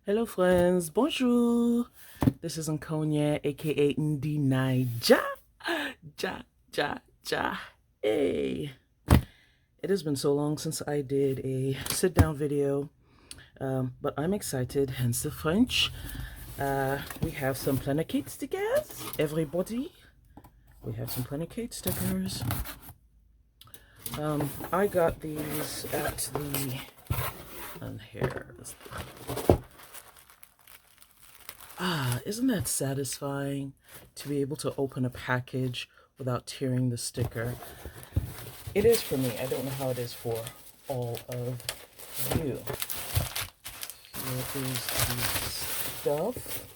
Hello friends, bonjour. This is Nkonya, aka Ndi Naija. Ja, ja, ja. Hey. It has been so long since I did a sit-down video, but I'm excited, hence the French. We have some Planet stickers, everybody. We have some Planet stickers. I got these at the, and here is isn't that satisfying to be able to open a package without tearing the sticker? It is for me. I don't know how it is for all of you. Here is the stuff.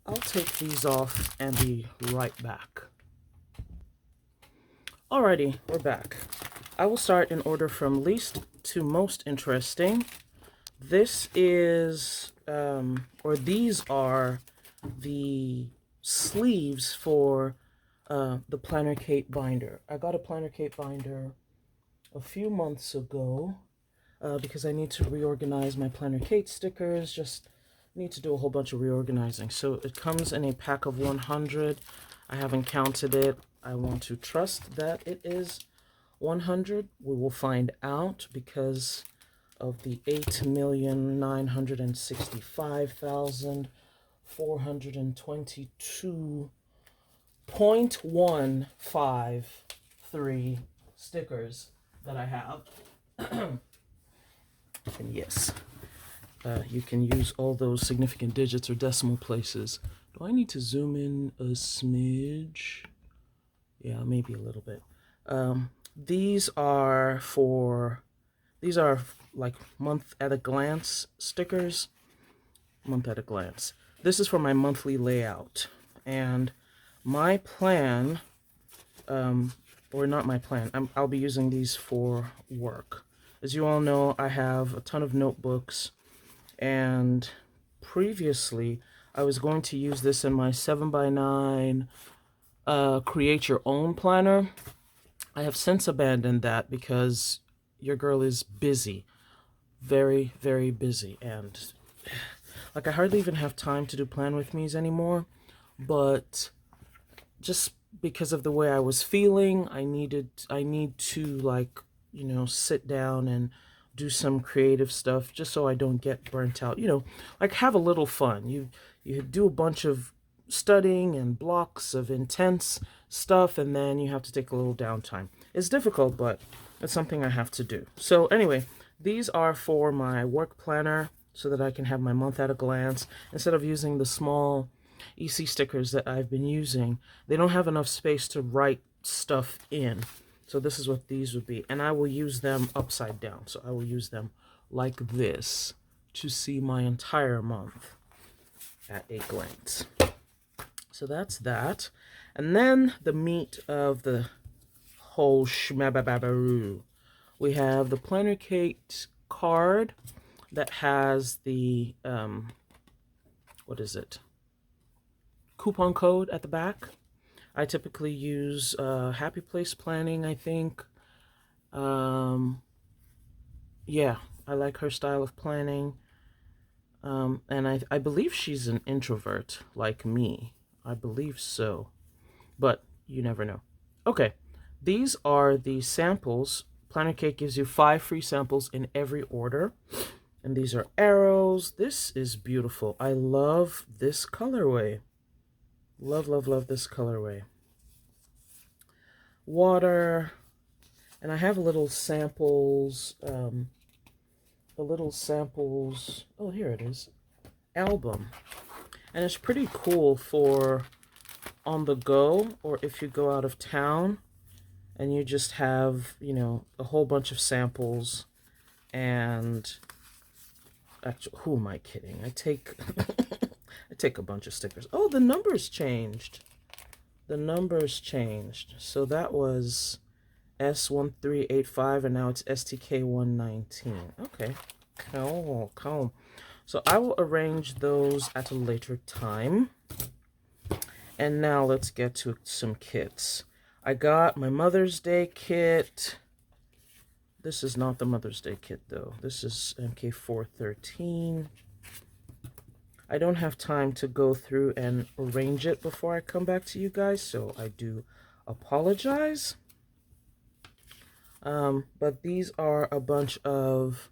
I'll take these off and be right back. Alrighty, we're back. I will start in order from least to most interesting. This is, or these are the sleeves for the Planner Kate binder. I got a Planner Kate binder a few months ago because I need to reorganize my Planner Kate stickers. Just need to do a whole bunch of reorganizing. So it comes in a pack of 100. I haven't counted it. I want to trust that it is 100. We will find out because of the 8,965,422.153 stickers that I have. And yes, you can use all those significant digits or decimal places. Do I need to zoom in a smidge? Yeah, maybe a little bit. These are like month at a glance stickers. Month at a glance. This is for my monthly layout. And my plan, or not my plan, I'll be using these for work. As you all know, I have a ton of notebooks, and previously I was going to use this in my 7x9 create your own planner. I have since abandoned that because your girl is busy. Very, very busy. And like I hardly even have time to do plan with me's anymore. But just because of the way I was feeling, I need to, like, you know, sit down and do some creative stuff just so I don't get burnt out. You know, like have a little fun. You do a bunch of studying and blocks of intense stuff, and then you have to take a little downtime. It's difficult, but it's something I have to do. So anyway, these are for my work planner so that I can have my month at a glance instead of using the small EC stickers that I've been using. They don't have enough space to write stuff in. So this is what these would be. And I will use them upside down. So I will use them like this to see my entire month at a glance. So that's that. And then the meat of the whole shmababaroo. We have the Planner Kate card that has the, what is it? Coupon code at the back. I typically use Happy Place Planning, I think. Yeah, I like her style of planning. And I believe she's an introvert like me. I believe so. But you never know. Okay, these are the samples. Planner Kate gives you 5 free samples in every order. And these are arrows. This is beautiful. I love this colorway. Love, love, love this colorway. Water. And I have little samples. Oh, here it is. Album. And it's pretty cool for on the go, or if you go out of town and you just have, you know, a whole bunch of samples. And actually, who am I kidding? I take I take a bunch of stickers. Oh, the numbers changed. The numbers changed. So that was S1385 and now it's STK119. Okay. Cool. So I will arrange those at a later time. And now let's get to some kits. I got my Mother's Day kit. This is not the Mother's Day kit though. This is MK413. I don't have time to go through and arrange it before I come back to you guys, so I do apologize. But these are a bunch of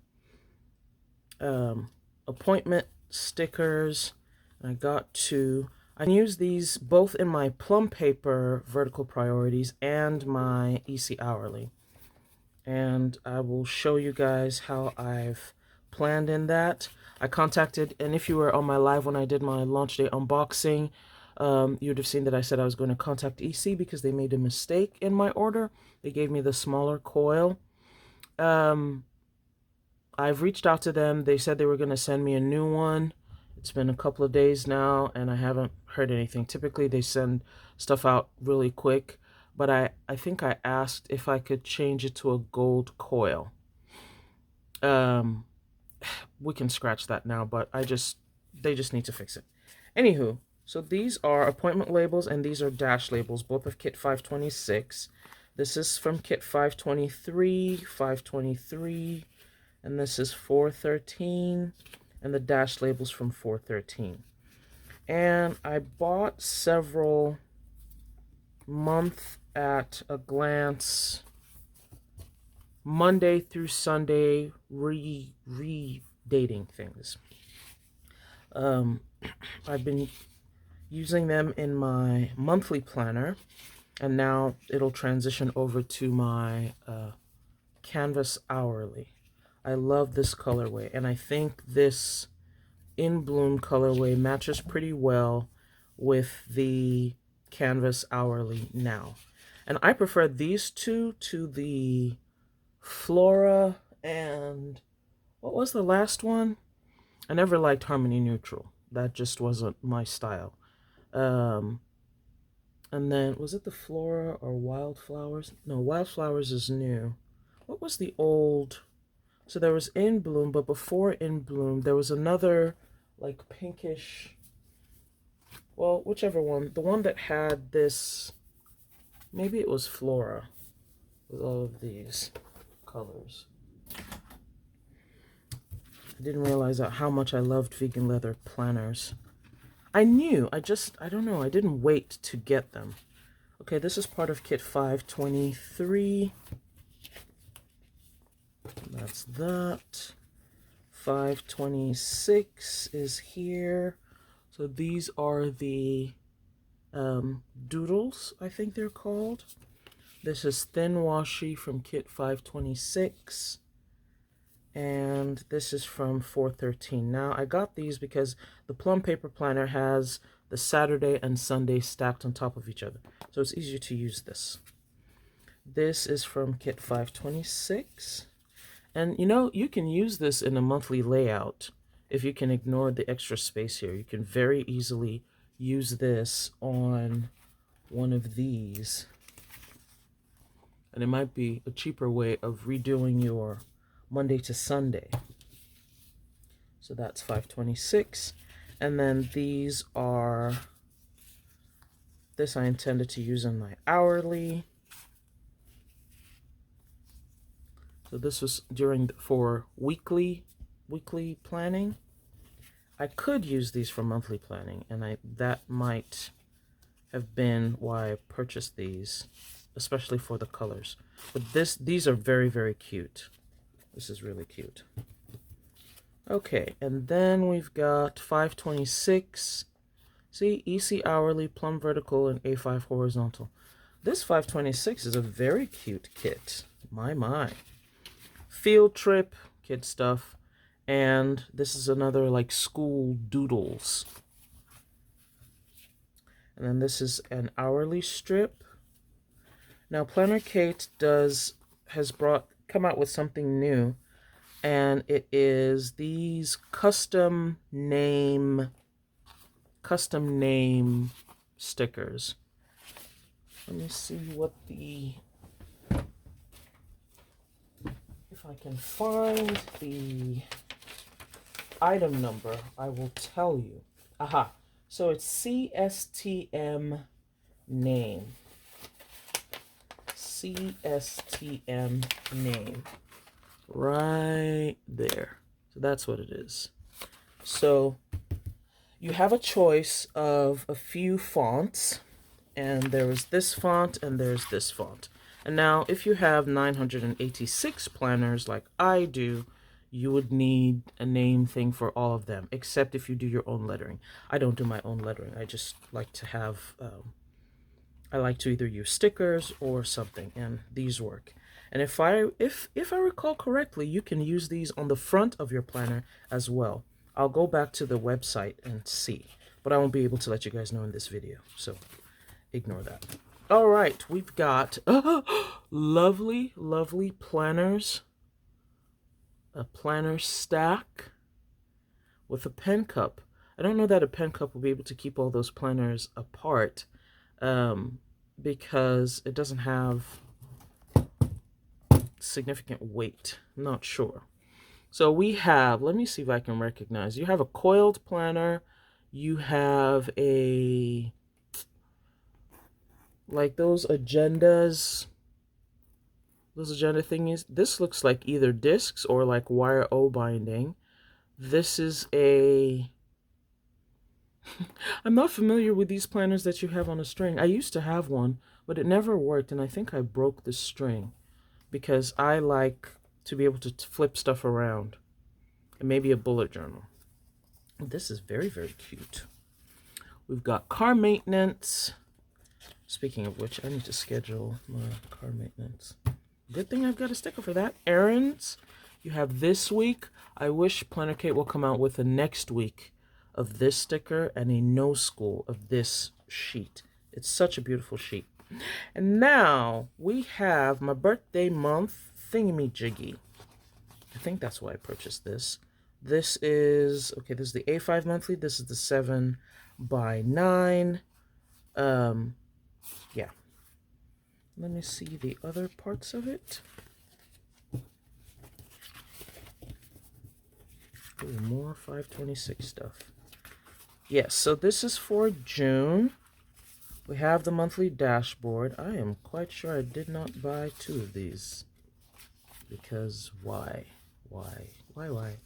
appointment stickers. I got two. I use these both in my plum paper vertical priorities and my EC hourly. And I will show you guys how I've planned in that. I contacted, and if you were on my live when I did my launch day unboxing, you'd have seen that I said I was going to contact EC because they made a mistake in my order. They gave me the smaller coil. I've reached out to them. They said they were going to send me a new one. It's been a couple of days now, and I haven't heard anything. Typically, they send stuff out really quick, but I think I asked if I could change it to a gold coil. We can scratch that now, but they just need to fix it. Anywho, so these are appointment labels, and these are dash labels, both of kit 526. This is from kit 523, and this is 413, and the dash labels from 413. And I bought several month at a glance, Monday through Sunday re-dating things. I've been using them in my monthly planner, and now it'll transition over to my canvas hourly. I love this colorway, and I think this In Bloom colorway matches pretty well with the canvas hourly now. And I prefer these two to the Flora and what was the last one? I never liked Harmony Neutral. That just wasn't my style. And then was it the Flora or Wildflowers? No, Wildflowers is new. What was the old? So there was In Bloom, but before In Bloom, there was another like pinkish, well, whichever one. The one that had this, maybe it was Flora with all of these colors. I didn't realize how much I loved vegan leather planners. I knew, I don't know, I didn't wait to get them. Okay, this is part of kit 523. That's that. 526 is here. So these are the Doodles, I think they're called. This is thin washi from kit 526. And this is from 413. Now, I got these because the plum paper planner has the Saturday and Sunday stacked on top of each other. So it's easier to use this. This is from kit 526. And you know, you can use this in a monthly layout if you can ignore the extra space here. You can very easily use this on one of these. And it might be a cheaper way of redoing your Monday to Sunday. So that's 526. And then these are, this I intended to use in my hourly. So this was for weekly planning. I could use these for monthly planning, and that might have been why I purchased these, especially for the colors. But these are very, very cute. This is really cute. Okay, and then we've got 526. See, EC hourly, plum vertical, and A5 horizontal. This 526 is a very cute kit. My. Field trip, kid stuff. And this is another like school doodles. And then this is an hourly strip. Now Planner Kate has come out with something new, and it is these custom name stickers. Let me see if I can find the item number, I will tell you. Aha. So it's CSTM name. CSTM name. right there. So that's what it is. So you have a choice of a few fonts, and there is this font and there's this font. And now if you have 986 planners like I do, you would need a name thing for all of them, except if you do your own lettering. I don't do my own lettering. I just like to have, I like to either use stickers or something, and these work. And if I recall correctly, you can use these on the front of your planner as well. I'll go back to the website and see, but I won't be able to let you guys know in this video, so ignore that. All right, we've got lovely, lovely planners. A planner stack with a pen cup. I don't know that a pen cup will be able to keep all those planners apart because it doesn't have significant weight. I'm not sure. So we have, let me see if I can recognize. You have a coiled planner. You have a, like those agendas. Those agenda thingies. This looks like either discs or like wire O binding. This is a... I'm not familiar with these planners that you have on a string. I used to have one, but it never worked, and I think I broke the string because I like to be able to flip stuff around. And maybe a bullet journal. This is very, very cute. We've got car maintenance. Speaking of which, I need to schedule my car maintenance. Good thing I've got a sticker for that. Errands. You have this week. I wish Planner Kate will come out with a next week of this sticker and a no school of this sheet. It's such a beautiful sheet. And now we have my birthday month thingamajiggy. I think that's why I purchased this. This is, okay, this is the A5 monthly. This is the 7x9. Yeah. Let me see the other parts of it. Ooh, more 526 stuff. Yes, so this is for June. We have the monthly dashboard. I am quite sure I did not buy 2 of these. Because why? Why? Why? Why?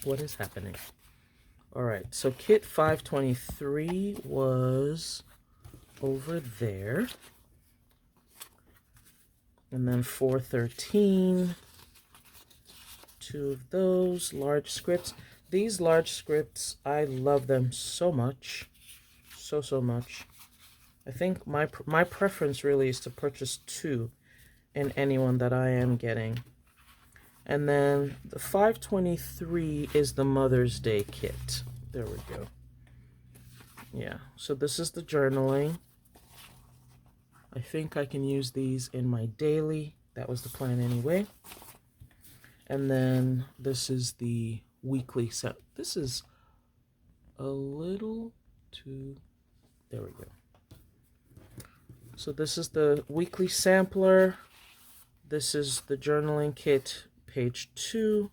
What is happening? Alright, so kit 523 was over there. And then 413. 2 of those large scripts. These large scripts, I love them so much. So much. I think my preference really is to purchase 2 in any one that I am getting. And then the 523 is the Mother's Day kit. There we go. Yeah, so this is the journaling. I think I can use these in my daily. That was the plan anyway. And then this is the weekly set. This is a little too... There we go. So this is the weekly sampler. This is the journaling kit, page 2.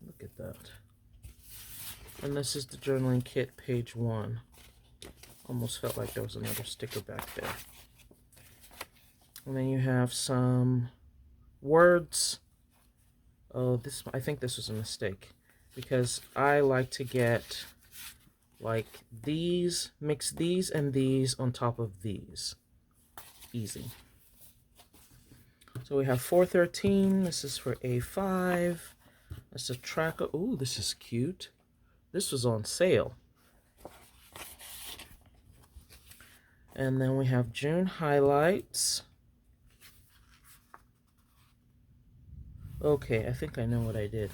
Look at that. And this is the journaling kit, page 1. Almost felt like there was another sticker back there. And then you have some words. Oh, this, I think this was a mistake because I like to get like these, mix these and these on top of these. Easy. So we have 413. This is for A5. That's a tracker. Ooh, this is cute. This was on sale. And then we have June highlights. Okay, I think I know what I did.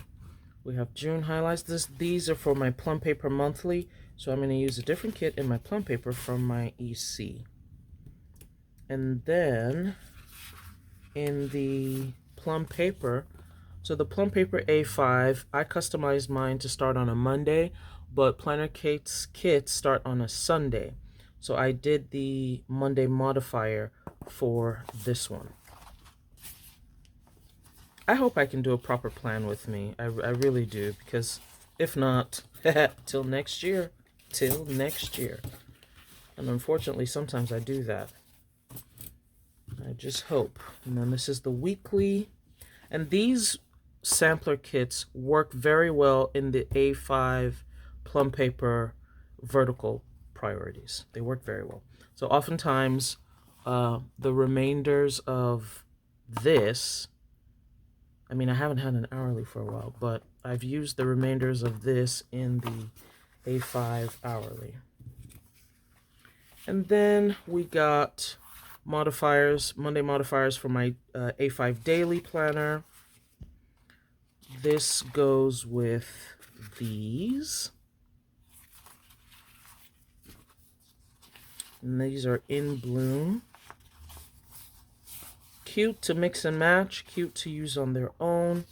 We have June highlights. These are for my plum paper monthly, so I'm going to use a different kit in my plum paper from my EC. And then in the plum paper, so the plum paper A5, I customized mine to start on a Monday, but Planner Kate's kits start on a Sunday. So I did the Monday modifier for this one. I hope I can do a proper plan with me. I really do, because if not, till next year. Till next year. And unfortunately, sometimes I do that. I just hope. And then this is the weekly. And these sampler kits work very well in the A5 plum paper vertical priorities. They work very well. So oftentimes the remainders of this, I mean, I haven't had an hourly for a while, but I've used the remainders of this in the A5 hourly. And then we got modifiers, Monday modifiers for my A5 daily planner. This goes with these. And these are in bloom. Cute to mix and match, cute to use on their own.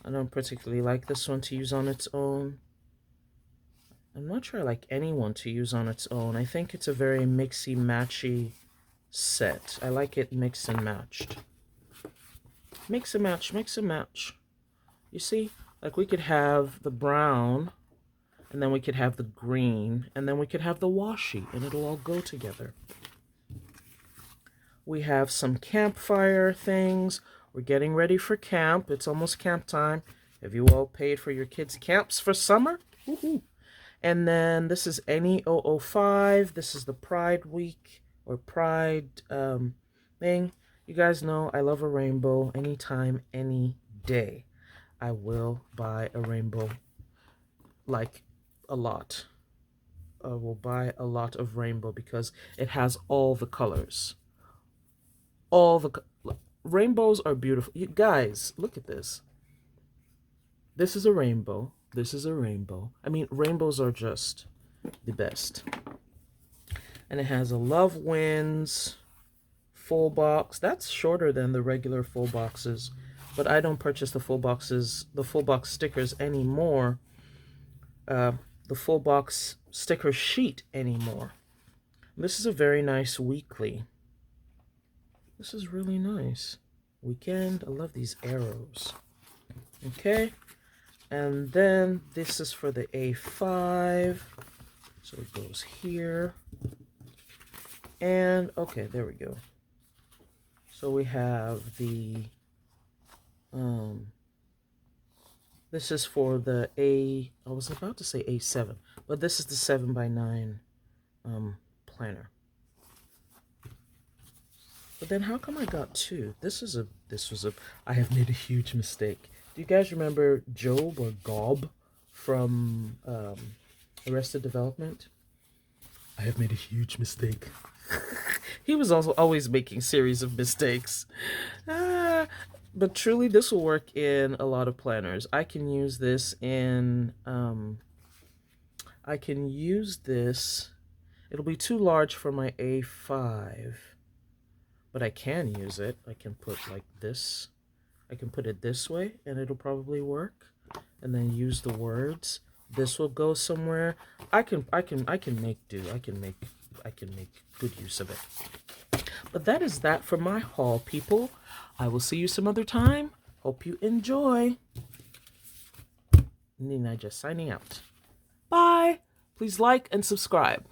I don't particularly like this one to use on its own. I'm not sure I like any one to use on its own. I think it's a very mixy-matchy set. I like it mix and matched. Mix and match, mix and match. You see, like we could have the brown, and then we could have the green, and then we could have the washi, and it'll all go together. We have some campfire things. We're getting ready for camp. It's almost camp time. Have you all paid for your kids' camps for summer? Woohoo! And then this is NE005. This is the Pride Week or Pride thing. You guys know I love a rainbow anytime, any day. I will buy a rainbow, like a lot. I will buy a lot of rainbow because it has all the colors. Rainbows are beautiful. You guys, look at this. This is a rainbow. This is a rainbow. I mean, rainbows are just the best. And it has a Love Wins full box. That's shorter than the regular full boxes, but I don't purchase the full boxes, the full box stickers anymore. The full box sticker sheet anymore. This is a very nice weekly. This is really nice. Weekend. I love these arrows. Okay. And then this is for the A5. So it goes here. And, okay, there we go. So we have the, this is for the I was about to say A7, but this is the 7x9 planner. But then how come I got two? I have made a huge mistake. Do you guys remember Job or Gob from Arrested Development? I have made a huge mistake. He was also always making series of mistakes. But truly, this will work in a lot of planners. I can use this in, it'll be too large for my A5. But I can use it. I can put like this. I can put it this way and it'll probably work. And then use the words. This will go somewhere. I can make do. I can make good use of it. But that is that for my haul, people. I will see you some other time. Hope you enjoy. Nina just signing out. Bye. Please like and subscribe.